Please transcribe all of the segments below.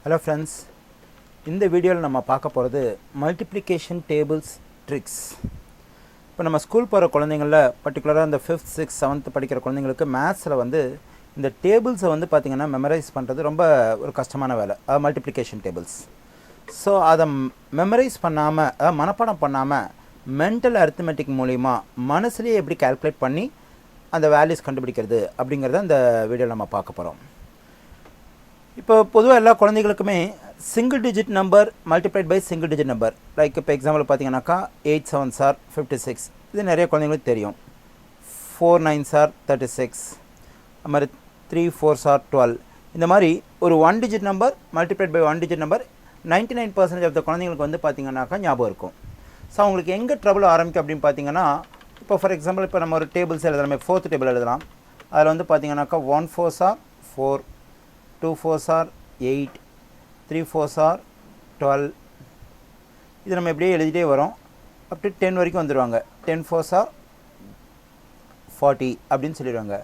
Hello friends, இந்த வீடியோவில் நம்ம பார்க்க போகிறது மல்டிப்ளிகேஷன் டேபிள்ஸ் ட்ரிக்ஸ். இப்போ நம்ம ஸ்கூல் போகிற குழந்தைங்களில் பர்டிகுலராக இந்த 5th 6th 7th படிக்கிற குழந்தைங்களுக்கு மேத்ஸில் வந்து இந்த டேபிள்ஸை வந்து பார்த்திங்கன்னா மெமரைஸ் பண்ணுறது ரொம்ப ஒரு கஷ்டமான வேலை, மல்டிப்ளிகேஷன் டேபிள்ஸ். ஸோ அதை மெமரைஸ் பண்ணாமல் மனப்பாடம் பண்ணாமல் மென்டல் அரித்மெட்டிக் மூலிமா மனசுலேயே எப்படி கால்குலேட் பண்ணி அந்த வேல்யூஸ் கண்டுபிடிக்கிறது அப்படிங்கிறத இந்த வீடியோவில் நம்ம பார்க்க போகிறோம். இப்போ பொதுவாக எல்லா குழந்தைகளுக்குமே single digit number multiplied by single digit number, like இப்போ எக்ஸாம்பிள் பார்த்தீங்கன்னாக்கா 8 7s are 56, இது நிறைய குழந்தைங்களுக்கு தெரியும். 4 9s are 36, அது மாதிரி 3 4s are 12. இந்த மாதிரி ஒரு 1 digit number multiplied by 1 digit number 99% of the குழந்தைங்களுக்கு வந்து பார்த்திங்கனாக்கா ஞாபகம் இருக்கும். ஸோ அவங்களுக்கு எங்கே ட்ரபிள் ஆரம்பிக்கும் அப்படின்னு பார்த்தீங்கன்னா, இப்போ ஃபார் எக்ஸாம்பிள் இப்போ நம்ம ஒரு டேபிள்ஸ் எழுதலாம், 4th டேபிள் எழுதலாம். அதில் வந்து பார்த்திங்கனாக்கா 1 4s are 4, 2 4s are 8, 3 4s are 12. இது நம்ம எப்படியே எழுதிட்டே வரோம், அப் டு 10 வரைக்கும் வந்துடுவாங்க. 10 4s are 40 அப்படின்னு சொல்லிடுவாங்க.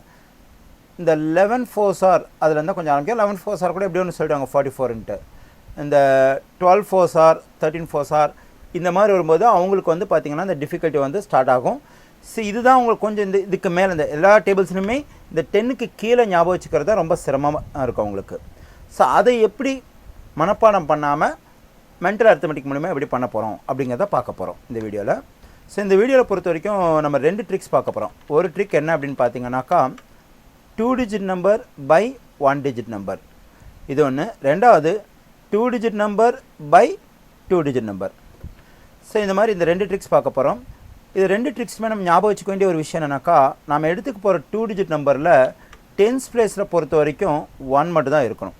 இந்த 11 4s are அதில் இருந்தால் கொஞ்சம் ஆரம்பிக்கும். 11 4s are கூட எப்படி ஒன்று சொல்லிடுவாங்க 44. இந்த 12 4s are 13 4s are இந்த மாதிரி வரும்போது அவங்களுக்கு வந்து பார்த்திங்கன்னா இந்த டிஃபிகல்ட்டி வந்து ஸ்டார்ட் ஆகும். ஸோ இதுதான் உங்களுக்கு கொஞ்சம் இதுக்கு மேலே இந்த எல்லா டேபிள்ஸ்லையுமே இந்த 10க்கு கீழே ஞாபகம் வச்சுக்கிறது தான் ரொம்ப சிரமமாக இருக்கும் அவங்களுக்கு. ஸோ அதை எப்படி மனப்பாடம் பண்ணாமல் மென்டல் அரித்மெட்டிக் மூலிமா எப்படி பண்ண போகிறோம் அப்படிங்கிறத பார்க்க போகிறோம் இந்த வீடியோவில். ஸோ இந்த வீடியோவில் பொறுத்த வரைக்கும் நம்ம 2 ட்ரிக்ஸ் பார்க்க போகிறோம். ஒரு ட்ரிக் என்ன அப்படின்னு பார்த்தீங்கன்னாக்கா 2 digit number by 1 digit number, இது ஒன்று. ரெண்டாவது 2 digit number by 2 digit number. So இந்த மாதிரி இந்த 2 ட்ரிக்ஸ் பார்க்க போகிறோம். இது 2 ட்ரிக்ஸுமே நம்ம ஞாபகம் வச்சுக்க வேண்டிய ஒரு விஷயம் என்னன்னாக்கா, நம்ம எடுத்துக்க போகிற 2 டிஜிட் நம்பரில் 10th பிளேஸில் பொறுத்த வரைக்கும் 1 மட்டும் தான் இருக்கணும்.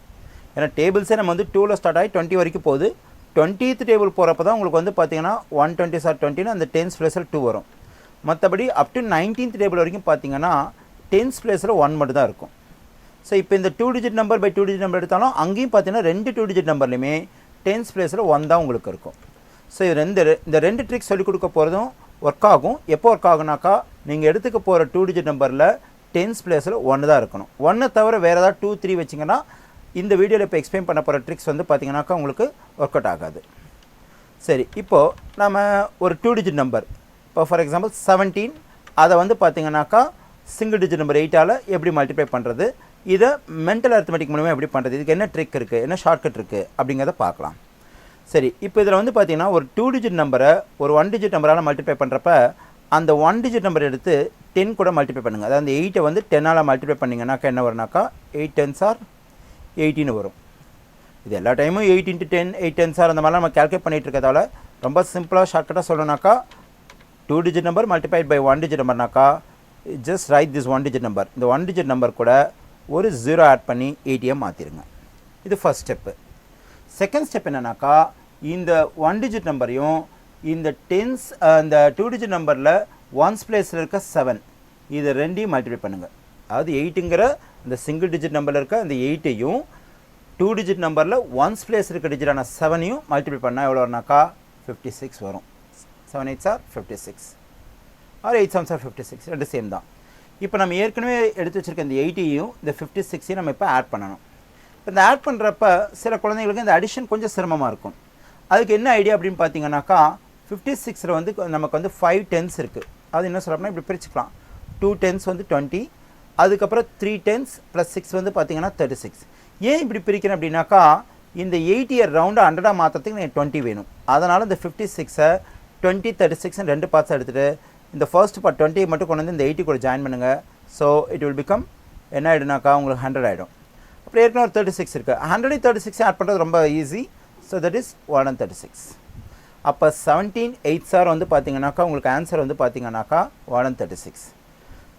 ஏன்னா டேபிள்ஸே நம்ம வந்து 2ல் ஸ்டார்ட் ஆகி 20 வரைக்கும் போகுது. 20th டேபிள் போகிறப்ப தான் உங்களுக்கு வந்து பார்த்திங்கன்னா 120s are 20ன்னு அந்த 10th பிளேஸில் 2 வரும். மற்றபடி அப் டு 19th டேபிள் வரைக்கும் பார்த்திங்கன்னா 10th பிளேஸில் 1 மட்டும் தான் இருக்கும். ஸோ இப்போ இந்த 2 digit number by 2 digit number எடுத்தாலும் அங்கேயும் பார்த்தீங்கன்னா 2 டிஜிட் நம்பர்லையுமே 10th பிளேஸில் 1 தான் உங்களுக்கு இருக்கும். ஸோ இந்த 2 ட்ரிக்ஸ் சொல்லிக் கொடுக்க போகிறதும் ஒர்க் ஆகும். எப்போ ஒர்க் ஆகுனாக்கா, நீங்கள் எடுத்துக்க போகிற 2 டிஜிட் நம்பரில் 10th பிளேஸில் 1 தான் இருக்கணும். 1 தவிர வேறு ஏதாவது 2 3 வச்சிங்கன்னா இந்த வீடியோவில் இப்போ எக்ஸ்பிளைன் பண்ண போகிற ட்ரிக்ஸ் வந்து பார்த்திங்கனாக்கா உங்களுக்கு ஒர்க் அவுட் ஆகாது. சரி, இப்போது நம்ம ஒரு 2 டிஜிட் நம்பர், இப்போ ஃபார் எக்ஸாம்பிள் 17, அதை வந்து பார்த்திங்கனாக்கா சிங்கிள் டிஜிட் நம்பர் 8ஆல் எப்படி மல்டிப்ளை பண்ணுறது, இதை மென்டல் அரித்மெட்டிக் மூலமாக எப்படி பண்ணுறது, இதுக்கு என்ன ட்ரிக் இருக்குது, என்ன ஷார்ட்கட் இருக்குது அப்படிங்கிறத பார்க்கலாம். சரி, இப்போ இதில் வந்து பார்த்திங்கன்னா ஒரு 2 டிஜிட் நம்பரை ஒரு 1 டிஜிட் நம்பரால் மல்டிப்ளை பண்ணுறப்ப அந்த 1 டிஜிட் நம்பர் எடுத்து 10 கூட மல்டிப்ளை பண்ணுங்கள். அதாவது அந்த 8ஐ வந்து 10ஆல் மல்டிப்ளை பண்ணிங்கனாக்கா என்ன வரும்னாக்கா 8 10s are 18 வரும். இது எல்லா டைமும் 8 × 10 8 10s are அந்த மாதிரிலாம் நம்ம கால்குலேட் பண்ணிகிட்டு இருக்கிறதால ரொம்ப சிம்பிளாக ஷார்ட்கட்டாக சொல்லணுனாக்கா 2 digit number multiplied by 1 digit நம்பர்னாக்கா just write this 1 digit number. இந்த 1 டிஜிட் நம்பர் கூட ஒரு 0 ஆட் பண்ணி 80 மாற்றிடுங்க. இது ஃபர்ஸ்ட் ஸ்டெப்பு. செகண்ட் ஸ்டெப் என்னன்னாக்கா, இந்த 1 டிஜிட் நம்பரையும் இந்த இந்த 2 டிஜிட் நம்பரில் 1s பிளேஸில் இருக்க 7 இது 2ஐயும் மல்டிப்ளை பண்ணுங்கள். அதாவது 8ங்கிற இந்த சிங்கிள் டிஜிட் நம்பரில் இருக்க இந்த 8ஐயும் 2 டிஜிட் நம்பரில் 1s பிளேஸ் இருக்க டிஜிட்டான 7ஐயும் மல்டிப்ளை பண்ணால் எவ்வளோ வரும்னாக்கா 56 வரும். 7 8s are 56 R 8 7s are 56, ரெண்டு சேம் தான். இப்போ நம்ம ஏற்கனவே எடுத்து வச்சுருக்க இந்த 8ஐயும் இந்த 56ஐயும் நம்ம இப்போ ஆட் பண்ணணும். இப்போ இந்த ஆட் பண்ணுறப்ப சில குழந்தைங்களுக்கு இந்த அடிஷன் கொஞ்சம் சிரமமாக இருக்கும். அதுக்கு என்ன ஐடியா அப்படின்னு பார்த்தீங்கன்னாக்கா, 56ல் வந்து நமக்கு வந்து 5 10s இருக்குது. அது என்ன சொல்லப்போனால் இப்படி பிரிச்சுக்கலாம். 2 10s வந்து 20, அதுக்கப்புறம் 3 10s + 6 வந்து பார்த்திங்கன்னா 36. ஏன் இப்படி பிரிக்கிறேன் அப்படின்னாக்கா, இந்த 80 ரவுண்டாக 100ஆக மாற்றத்துக்கு எனக்கு 20 வேணும். அதனால் இந்த 56ஐ 20 36 2 பார்ட்ஸாக எடுத்துகிட்டு இந்த ஃபர்ஸ்ட் பார்ட் 20 மட்டும் கொண்டு வந்து இந்த 80 கூட ஜாயின் பண்ணுங்கள். ஸோ இட் வில் பிகம் என்ன ஆகிடுனாக்கா உங்களுக்கு 100 ஆகிடும். அப்புறம் ஏற்கனவே ஒரு 36 இருக்குது. 136 ஆட் பண்ணுறது ரொம்ப ஈஸி. So that is 136. அப்போ 17 8s are வந்து பார்த்திங்கனாக்கா உங்களுக்கு ஆன்சர் வந்து பார்த்திங்கனாக்கா 136.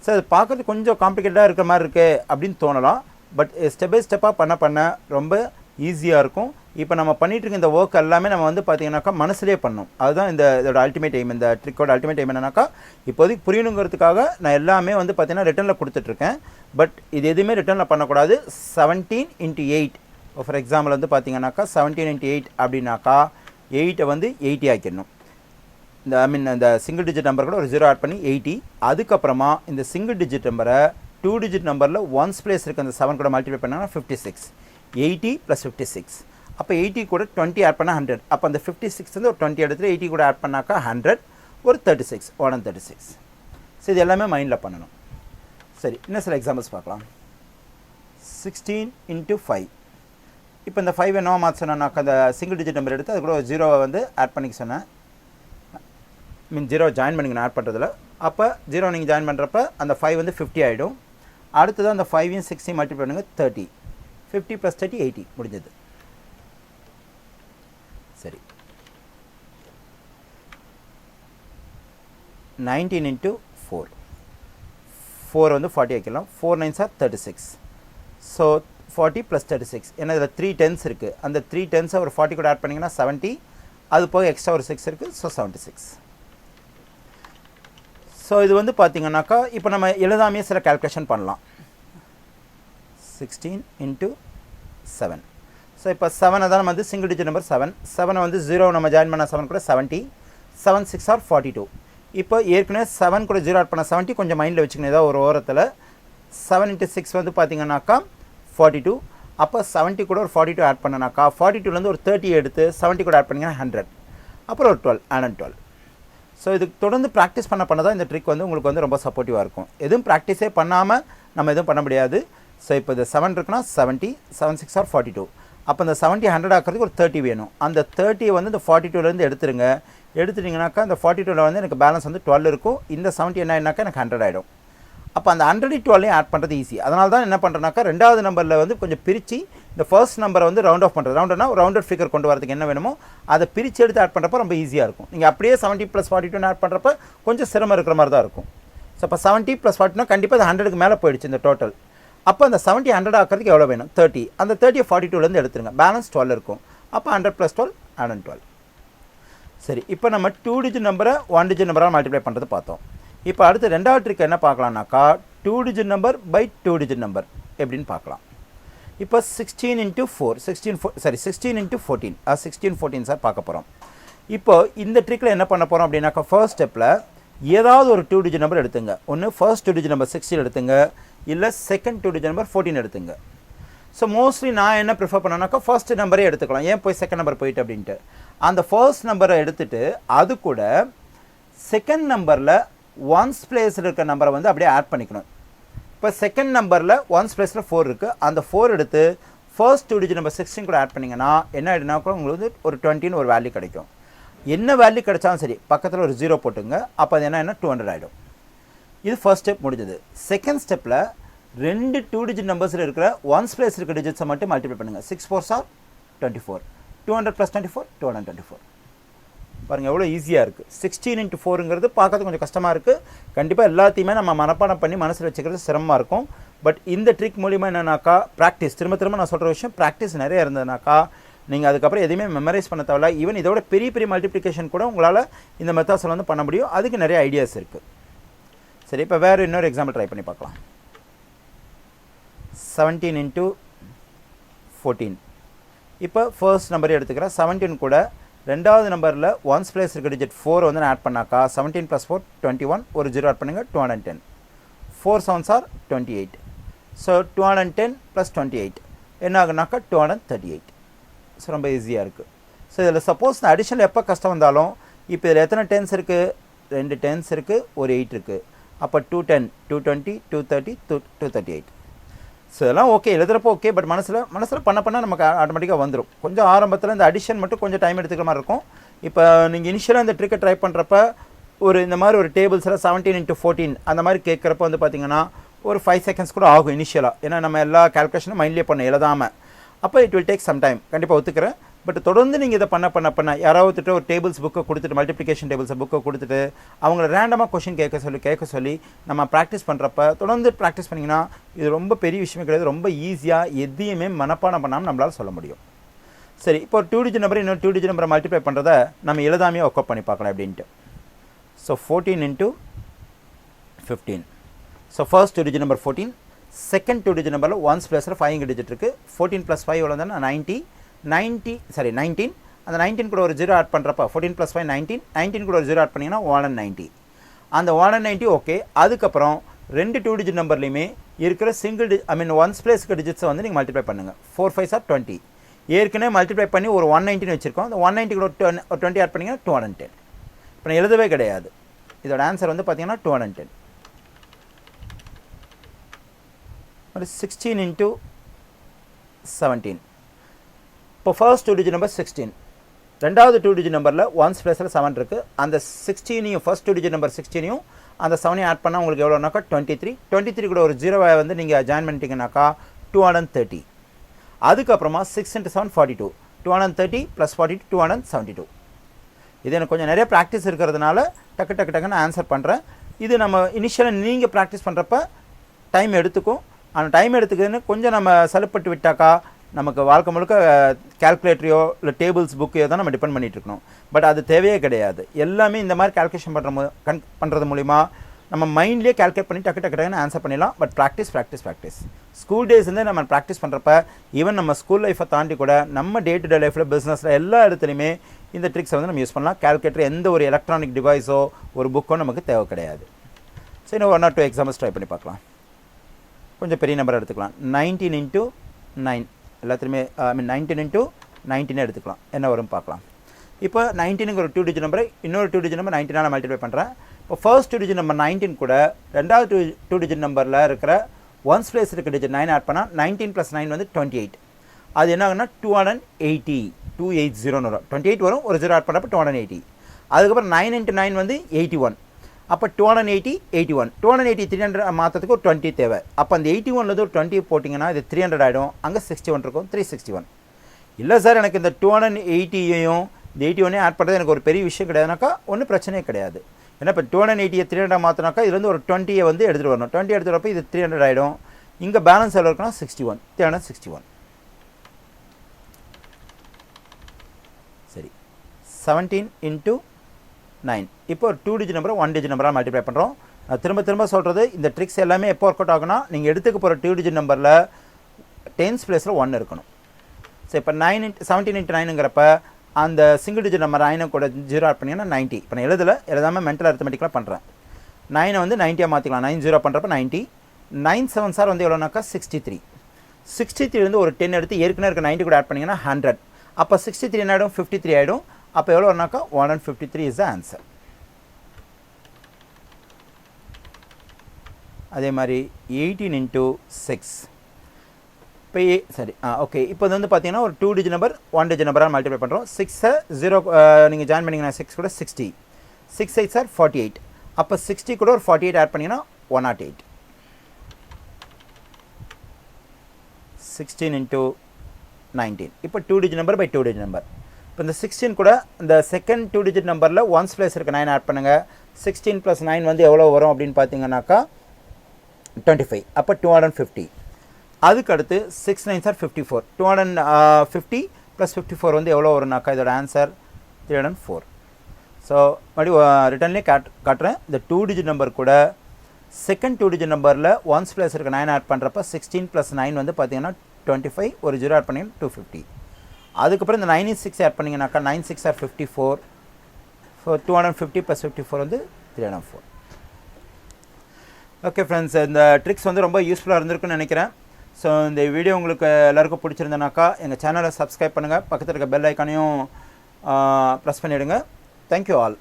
ஸோ அது பார்க்குறது கொஞ்சம் காம்ப்ளிகேட்டடாக இருக்கிற மாதிரி இருக்குது அப்படின்னு தோணலாம். பட் ஸ்டெப் பை ஸ்டெப்பாக பண்ண ரொம்ப ஈஸியாக இருக்கும். இப்போ நம்ம பண்ணிகிட்டு இருக்க இந்த ஒர்க் எல்லாமே நம்ம வந்து பார்த்திங்கனாக்கா மனசுலேயே பண்ணணும். அதுதான் இதோட அல்டிமேட் எய்ம். இந்த ட்ரிக்கோட அல்டிமேட் எய்ம் என்னன்னாக்கா, இப்போதைக்கு புரியணுங்கிறதுக்காக நான் எல்லாமே வந்து பார்த்திங்கன்னா ரிட்டனில் கொடுத்துட்ருக்கேன். பட் இது எதுவுமே ரிட்டனில் பண்ணக்கூடாது. 17 × 8 ஃபார் எக்ஸாம்பிள் வந்து பார்த்திங்கனாக்கா 17 × 8 அப்படின்னாக்கா 8ஐ வந்து 80 ஆக்கிடணும். இந்த சிங்கிள் டிஜிட் நம்பர் கூட ஒரு 0 ஆட் பண்ணி 80. அதுக்கப்புறமா இந்த சிங்கிள் டிஜிட் நம்பரை 2 டிஜிட் நம்பரில் 1s பிளேஸ் இருக்க அந்த 7 கூட மல்டிப்ளை பண்ணாங்கன்னா 56. 80 + 56. அப்போ 80 கூட 20 ஆட் பண்ணால் 100. அப்போ அந்த 56 வந்து ஒரு 20 எடுத்துகிட்டு 80 கூட ஆட் பண்ணாக்கா 100 ஒரு 36 136. ஸோ இது எல்லாமே மைண்டில் பண்ணணும். சரி, இன்னும் சில எக்ஸாம்பிள்ஸ் பார்க்கலாம். 16 × 5. இப்போ இந்த 5 என்னவா மாற்ற சொன்னாக்கா அந்த சிங்கிள் டிஜிட் நம்பர் எடுத்து அது கூட ஒரு 0 வந்து ஆட் பண்ணிக்க சொன்னேன். மீன் 0 ஜாயின் பண்ணிக்கணும் ஆட் பண்ணுறதுல. அப்போ 0 நீங்கள் ஜாயின் பண்ணுறப்ப அந்த 5 வந்து 50 ஆகிடும். அடுத்தது அந்த 5 6 மல்டிப்ளை பண்ணுங்க 30. 50 + 30 80 முடிஞ்சது. சரி, 19 × 4. 4 வந்து 40 வைக்கலாம். 4 9s are 36. ஸோ 40 + 36. ஏன்னா இதில் 3 10s இருக்குது. அந்த 3 10s ஒரு 40 கூட ஆட் பண்ணிங்கன்னா 70. அது போக எக்ஸ்ட்ரா ஒரு 6 இருக்குது. ஸோ 76. ஸோ இது வந்து பார்த்தீங்கன்னாக்கா இப்போ நம்ம எழுதாமையே சில கால்குலேஷன் பண்ணலாம். 16 × 7. ஸோ இப்போ 7 தான் நம்ம வந்து சிங்கிள் டிஜிட் நம்பர் 7. 7 வந்து 0 நம்ம ஜாயின் பண்ண 7 கூட 70. 7 6 are 42. இப்போ ஏற்கனவே 7 கூட 0 ஆட் பண்ண 70 கொஞ்சம் மைண்டில் வச்சுக்கணும். ஏதாவது ஒரு ஓரத்தில் 7 × 6 வந்து பார்த்தீங்கன்னாக்கா 42. அப்போ 70 கூட ஒரு 42 ஆட் பண்ணனாக்கா 42லேருந்து ஒரு 30 எடுத்து 70 கூட ஆட் பண்ணிங்கன்னா 100. அப்புறம் ஒரு 12 and 12. ஸோ இது தொடர்ந்து ப்ராக்டிஸ் பண்ண தான் இந்த ட்ரிக் வந்து உங்களுக்கு வந்து ரொம்ப சப்போர்ட்டிவாக இருக்கும். எதுவும் ப்ராக்டிஸே பண்ணாமல் நம்ம எதுவும் பண்ண முடியாது. ஸோ இப்போ இந்த 7 இருக்குன்னா 70. 7 6 are 42. அப்போ இந்த 70 100 ஆக்கிறதுக்கு ஒரு 30 வேணும். அந்த 30 வந்து இந்த 42லேருந்து எடுத்துருங்க. எடுத்துட்டிங்கனாக்கா இந்த 42ல் வந்து எனக்கு பேலன்ஸ் வந்து 12 இருக்கும். இந்த 70 என்ன ஆகினாக்கா எனக்கு 100 ஆகிடும். அப்போ அந்த 100 12 ஆட் பண்ணுறது ஈஸி. அதனால தான் என்ன பண்ணுறேன்னாக்கா ரெண்டாவது நம்பரில் வந்து கொஞ்சம் பிரித்து இந்த ஃபர்ஸ்ட் நம்பரை வந்து ரவுண்ட் ஆஃப் பண்ணுறது. ரவுண்டுனா ரவுண்டட் ஃபிகர் கொண்டு வரதுக்கு என்ன வேணுமோ அதை பிரித்து எடுத்து ஆட் பண்ணுறப்ப ரொம்ப ஈஸியாக இருக்கும். நீங்கள் அப்படியே 70 + 42 ஆட் பண்ணுறப்ப கொஞ்சம் சிரமம் இருக்கிற மாதிரி தான் இருக்கும். ஸோ இப்போ 70 + 42 கண்டிப்பாக அது 100க்கு மேலே போயிடுச்சு இந்த டோட்டல். அப்போ அந்த 70 100 ஆக்கிறதுக்கு எவ்வளோ வேணும்? 30. அந்த 30 42லேருந்து எடுத்துருங்க. பேலன்ஸ் 12 இருக்கும். அப்போ 100 + 12 112. சரி, இப்போ நம்ம 2 டிஜிட் நம்பரை 1 டிஜிட் நம்பராக மல்டிப்ளை பண்ணுறது பார்த்தோம். இப்போ அடுத்து ரெண்டாவது ட்ரிக் என்ன பார்க்கலாம்னாக்கா 2 digit number by 2 digit number எப்படின்னு பார்க்கலாம். இப்போ 16 × 4 16 × 14 16 14 சார் பார்க்க போகிறோம். இப்போ இந்த ட்ரிக்கில் என்ன பண்ண போகிறோம் அப்படின்னாக்கா ஃபர்ஸ்ட் ஸ்டெப்பில் ஏதாவது ஒரு 2 டிஜிட் நம்பர் எடுத்துங்க. ஒன்று ஃபர்ஸ்ட் 2 டிஜிட் நம்பர் 16 எடுத்துங்க, இல்லை செகண்ட் 2 டிஜிட் நம்பர் 14 எடுத்துங்க. ஸோ மோஸ்ட்லி நான் என்ன ப்ரிஃபர் பண்ணேன்னாக்கா ஃபர்ஸ்ட் நம்பரே எடுத்துக்கலாம். ஏன் போய் செகண்ட் நம்பர் போயிட்டு அப்படின்ட்டு அந்த ஃபர்ஸ்ட் நம்பரை எடுத்துகிட்டு அது கூட செகண்ட் நம்பரில் ஒன்ஸ் பிளேஸில் இருக்கிற நம்பரை வந்து அப்படியே ஆட் பண்ணிக்கணும். இப்போ செகண்ட் நம்பரில் ஒன்ஸ் பிளேஸில் 4 இருக்குது. அந்த 4 எடுத்து ஃபர்ஸ்ட் 2 டிஜிட் நம்பர் 16 கூட ஆட் பண்ணிங்கன்னா என்ன ஆகிடுனா கூட உங்களுக்கு ஒரு 20ன்னு ஒரு வேல்யூ கிடைக்கும். என்ன வேல்யூ கிடைச்சாலும் சரி பக்கத்தில் ஒரு 0 போட்டுங்க. அப்போ அது என்ன 200 ஆகிடும். இது ஃபர்ஸ்ட் ஸ்டெப் முடிஞ்சது. செகண்ட் ஸ்டெப்பில் ரெண்டு 2 டிஜிட் நம்பர்ஸில் இருக்கிற ஒன்ஸ் பிளேஸ் இருக்கிற டிஜிட்ஸை மட்டும் மல்டிப்ளை பண்ணுங்கள். 6 4s are 24. 200 + 24 224. பாருங்கள் எவ்வளோ ஈஸியாக இருக்குது. 16 × 4ங்கிறது பார்க்கறது கொஞ்சம் கஷ்டமாக இருக்குது. கண்டிப்பாக எல்லாத்தையுமே நம்ம மனப்பாடம் பண்ணி மனசில் வச்சுக்கிறது சிரமமாக இருக்கும். பட் இந்த ட்ரிக் மூலிமா என்னன்னாக்கா ப்ராக்டிஸ் திரும்ப நான் சொல்கிற விஷயம் ப்ராக்டிஸ் நிறைய இருந்ததுனாக்கா நீங்கள் அதுக்கப்புறம் எதையுமே மெமரைஸ் பண்ண தேவையில்ல. ஈவன் இதோட பெரிய பெரிய மல்டிப்ளிகேஷன் கூட உங்களால் இந்த மெத்தட்ஸில் வந்து பண்ண முடியும். அதுக்கு நிறைய ஐடியாஸ் இருக்குது. சரி, இப்போ வேறு இன்னொரு எக்ஸாம்பிள் ட்ரை பண்ணி பார்க்கலாம். 17 × 14. இப்போ ஃபர்ஸ்ட் நம்பர் எடுத்துக்கிறேன். 17 கூட ரெண்டாவது நம்பரில் ஒன்ஸ் பிளேஸ் இருக்க டிஜிட் 4 வந்து நான் ஆட் பண்ணாக்கா 17 + 4 21 ஒரு 0 ஆட் பண்ணுங்கள் 210. 4 7s are 28. ஸோ 210 + 28 என்ன ஆகுனாக்கா 238. ஸோ ரொம்ப ஈஸியாக இருக்குது. ஸோ இதில் சப்போஸ் இந்த அடிஷனல் எப்போ கஷ்டம் வந்தாலும் இப்போ இதில் எத்தனை 10s இருக்குது? 2 10s இருக்குது, ஒரு 8 இருக்குது. அப்போ 210 220 230 238. ஸோ இதெல்லாம் ஓகே, எழுதுகிறப்போ ஓகே. பட் மனசில் பண்ண நமக்கு ஆட்டோமேட்டிக்காக வந்துடும். கொஞ்சம் ஆரம்பத்தில் இந்த அடிஷன் மட்டும் கொஞ்சம் டைம் எடுத்துக்கிற மாதிரி இருக்கும். இப்போ நீங்கள் இனிஷியலாக இந்த ட்ரிக்கை ட்ரை பண்ணுறப்ப இந்த மாதிரி ஒரு டேபிள்ஸில் 17 × 14 அந்த மாதிரி கேட்குறப்ப வந்து பார்த்திங்கன்னா ஒரு 5 செகண்ட்ஸ் கூட ஆகும் இனிஷியலாக. ஏன்னா நம்ம எல்லா கால்குலேஷனும் மைண்ட்லேயே பண்ண எழுதாமல். அப்போ it will take some time, கண்டிப்பாக ஒத்துக்கிறேன். பட் தொடர்ந்து நீங்கள் இதை பண்ண யாராவது ஒரு டேபிள்ஸ் புக்கை கொடுத்துட்டு மல்டிப்ளிகேஷன் டேபிள்ஸ் புக்கை கொடுத்துட்டு அவங்கள ரேண்டமாக கொஷின் கேட்க சொல்லி நம்ம ப்ராக்டிஸ் பண்ணுறப்ப தொடர்ந்து ப்ராக்டிஸ் பண்ணிங்கன்னா இது ரொம்ப பெரிய விஷயமே கிடையாது. ரொம்ப ஈஸியாக எதையுமே மனப்பாடம் பண்ணாமல் நம்மளால் சொல்ல முடியும். சரி, இப்போ ஒரு 2 டிஜிட் நம்பர் இன்னொரு 2 டிஜிட் நம்பரை மல்டிப்ளை பண்ணுறத நம்ம எழுதாமையே ஒர்க் பண்ணி பார்க்கலாம் அப்படின்ட்டு. So 14 × 15. So first 2 digit number 14. Second 2 digit நம்பரில் ஒன்ஸ் பிளேஸில் 5 டிஜிட் இருக்குது. 14 + 5 எவ்வளோ தானே 19. அந்த 19 கூட ஒரு 0 ஆட் பண்ணுறப்ப 14 + 5 19. 19 கூட ஒரு 0 ஆட் பண்ணிங்கன்னா 190. அந்த 190 ஓகே. அதுக்கப்புறம் ரெண்டு 2 டிஜிட் நம்பர்லையுமே இருக்கிற ஒன்ஸ் பிளேஸ்க்கு டிஜிட்ஸை வந்து நீங்கள் மல்டிப்ளை பண்ணுங்கள். 4 5s are 20. ஏற்கனவே மல்டிப்ளை பண்ணி ஒரு 190 வச்சுருக்கோம். அந்த 190 கூட ஒரு 20 ஆட் பண்ணிங்கன்னா 210. இப்போ நான் எழுதவே கிடையாது. இதோட ஆன்சர் வந்து பார்த்தீங்கன்னா 210. ஒரு 16 into 17. இப்போ ஃபர்ஸ்ட் 2 டிஜிட் நம்பர் 16. ரெண்டாவது 2 டிஜிட் நம்பரில் ஒன்ஸ் பிளேஸில் 7 இருக்குது. அந்த 16ஐயும் ஃபர்ஸ்ட் 2 டிஜிட் நம்பர் 16ஐயும் அந்த 7ஐயும் ஆட் பண்ணால் உங்களுக்கு எவ்வளோனாக்கா 23. 23 கூட ஒரு 0 வந்து நீங்கள் ஜாயின் பண்ணிட்டீங்கன்னாக்கா 230. அதுக்கப்புறமா 6 into 7 42. 230 + 42 272. இது எனக்கு கொஞ்சம் நிறைய ப்ராக்டிஸ் இருக்கிறதுனால டக்குன்னு ஆன்சர் பண்ணுறேன். இது நம்ம இனிஷியலாக நீங்கள் ப்ராக்டிஸ் பண்ணுறப்ப டைம் எடுத்துக்கும். அந்த டைம் எடுத்துக்குதுன்னு கொஞ்சம் நம்ம சலுப்பட்டு விட்டாக்கா நமக்கு வாழ்க்கை முழுக்க கால்குலேட்டரையோ இல்லை டேபிள்ஸ் புக்கையோ தான் நம்ம டிபெண்ட் பண்ணிகிட்டு இருக்கணும். பட் அது தேவையே கிடையாது. எல்லாமே இந்த மாதிரி கால்குலேஷன் பண்ணுறது மூலிமா நம்ம மைண்ட்லேயே கால்குலேட் பண்ணி டக்குன்னு ஆன்சர் பண்ணிடலாம். But practice. ஸ்கூல் டேஸ் வந்து நம்ம ப்ராக்டிஸ் பண்ணுறப்ப ஈவன் நம்ம ஸ்கூல் லைஃப்பை தாண்டி கூட நம்ம டே டு டே லைஃப்பில் பிஸ்னஸில் எல்லா இடத்துலையுமே இந்த ட்ரிக்ஸை வந்து நம்ம யூஸ் பண்ணலாம். கால்குலேட்டர் எந்த ஒரு எலக்ட்ரானிக் டிவைஸோ ஒரு புக்கோ நமக்கு தேவை கிடையாது. சரி, இன்னும் 1 or 2 எக்ஸாம்பிள்ஸ் ட்ரை பண்ணி பார்க்கலாம். கொஞ்சம் பெரிய நம்பர் எடுத்துக்கலாம். 19 into 9 எல்லாத்துலேயுமே 19 into 19 எடுத்துக்கலாம். என்ன வரும் பார்க்கலாம். இப்போ 19க்கு ஒரு 2 டிஜிட் நம்பரை இன்னொரு 2 டிஜிட் நம்பர் 19ஆல் மல்டிப்ளை பண்ணுறேன். இப்போ ஃபர்ஸ்ட் 2 டிஜிட் நம்பர் 19 கூட ரெண்டாவது 2 டிஜிட் நம்பரில் இருக்கிற ஒன்ஸ் பிளேஸ் இருக்க டிஜிட் 9 ஆட் பண்ணால் 19 + 9 வந்து 28. அது என்ன ஆகுனா 280 வரும். 28 வரும், ஒரு 0 ஆட் பண்ணுறப்ப 280. அதுக்கப்புறம் 9 into 9 வந்து 81. அப்போ 280 81. 280 300 மாற்றத்துக்கு ஒரு 20 தேவை. அப்போ அந்த 81லேருந்து ஒரு 20 போட்டிங்கன்னா இது 300 ஆகிடும். அங்கே 61 இருக்கும், 361. இல்லை சார் எனக்கு இந்த 280யையும் இந்த 81ஐயும் ஆட் பண்ணுறது எனக்கு ஒரு பெரிய விஷயம் கிடையாதுனாக்கா ஒன்றும் பிரச்சனையே கிடையாது. ஏன்னா இப்போ 280 300 மாற்றினாக்கா இதுலேருந்து ஒரு 20 வந்து எடுத்துகிட்டு வரணும். 20 எடுத்துகிட்டு வரப்போ இது 300 ஆகிடும். இங்கே பேலன்ஸ் எவ்வளோ இருக்குன்னா 61, 361. சரி, 17 into 9. இப்போ ஒரு 2 டிஜிட் நம்பரை 1 டிஜிட் நம்பராக மல்டிப்ளை பண்ணுறோம். நான் திரும்ப சொல்கிறது, இந்த ட்ரிக்ஸ் எல்லாமே எப்போ ஒர்க் அவுட் ஆகுனா நீங்கள் எடுத்துக்க போகிற 2 டிஜிட் நம்பரில் டென்ஸ் பிளேஸில் 1 இருக்கணும். சரி, இப்போ 17 into 9ங்கிறப்ப அந்த சிங்கிள் டிஜிட் நம்பர் 9 கூட 0 ஆட் பண்ணிங்கன்னா 90. இப்போ நான் எழுதாமல் மென்டல் அரித்மெட்டிக்கலாக பண்ணுறேன். 9 வந்து 90 மாற்றிக்கலாம். 9 0 பண்ணுறப்ப 90. 9 7 சார் வந்து எவ்வளோனாக்கா 63. 63 ஒரு 10 எடுத்து ஏற்கனவே இருக்க 90 கூட ஆட் பண்ணிங்கன்னா 100. அப்போ 63 என்ன ஆகிடும், 53 ஆகிடும். அப்போ எவ்வளோ வரும்னாக்கா 153 இஸ் த ஆன்சர். அதே மாதிரி 18 into 6. இப்போ சரி ஓகே. இப்போ இது வந்து பார்த்தீங்கன்னா ஒரு 2 டிஜிட் நம்பர் 1 டிஜிட் நம்பராக மல்டிப்ளை பண்ணுறோம். 6 0 நீங்கள் ஜாயின் பண்ணிங்கன்னா 6 கூட 60. 6 8 சார் 48. அப்போ 60 கூட ஒரு 48 ஆட் பண்ணிங்கன்னா 108. 16 into 19. இப்போ 2 digit number by 2 digit number. இப்போ இந்த 16 கூட இந்த செகண்ட் 2 டிஜிட் நம்பரில் ஒன்ஸ் பிளேஸ் இருக்க 9 ஆட் பண்ணுங்கள். 16 + 9 வந்து எவ்வளோ வரும் அப்படின்னு பார்த்தீங்கன்னாக்கா 25. அப்போ 250. அதுக்கு அடுத்து 6 9 சார் 54. 250 + 54 வந்து எவ்வளோ வரும்னாக்கா இதோட ஆன்சர் 304. ஸோ மறுபடியும் ரிட்டர்ன்லேயே காட்டுறேன். இந்த 2 டிஜிட் நம்பர் கூட செகண்ட் 2 டிஜிட் நம்பரில் ஒன்ஸ் பிளேஸ் இருக்க 9 ஆட் பண்ணுறப்ப 16 + 9 வந்து பார்த்தீங்கன்னா 25. ஒரு 0 ஆட் பண்ணிங்கன்னா 250. அதுக்கப்புறம் இந்த 9 6 ஆட் பண்ணிங்கனாக்கா 9 6 ஆர் 54. 250 + 54 வந்து 304. ஓகே ஃப்ரெண்ட்ஸ், இந்த ட்ரிக்ஸ் வந்து ரொம்ப யூஸ்ஃபுல்லாக இருந்திருக்குன்னு நினைக்கிறேன். ஸோ இந்த வீடியோ உங்களுக்கு எல்லாருக்கும் பிடிச்சிருந்தனாக்கா எங்கள் சேனலை சப்ஸ்கிரைப் பண்ணுங்கள். பக்கத்தில் இருக்க பெல் ஐக்கானையும் ப்ரெஸ் பண்ணிவிடுங்க. Thank you all.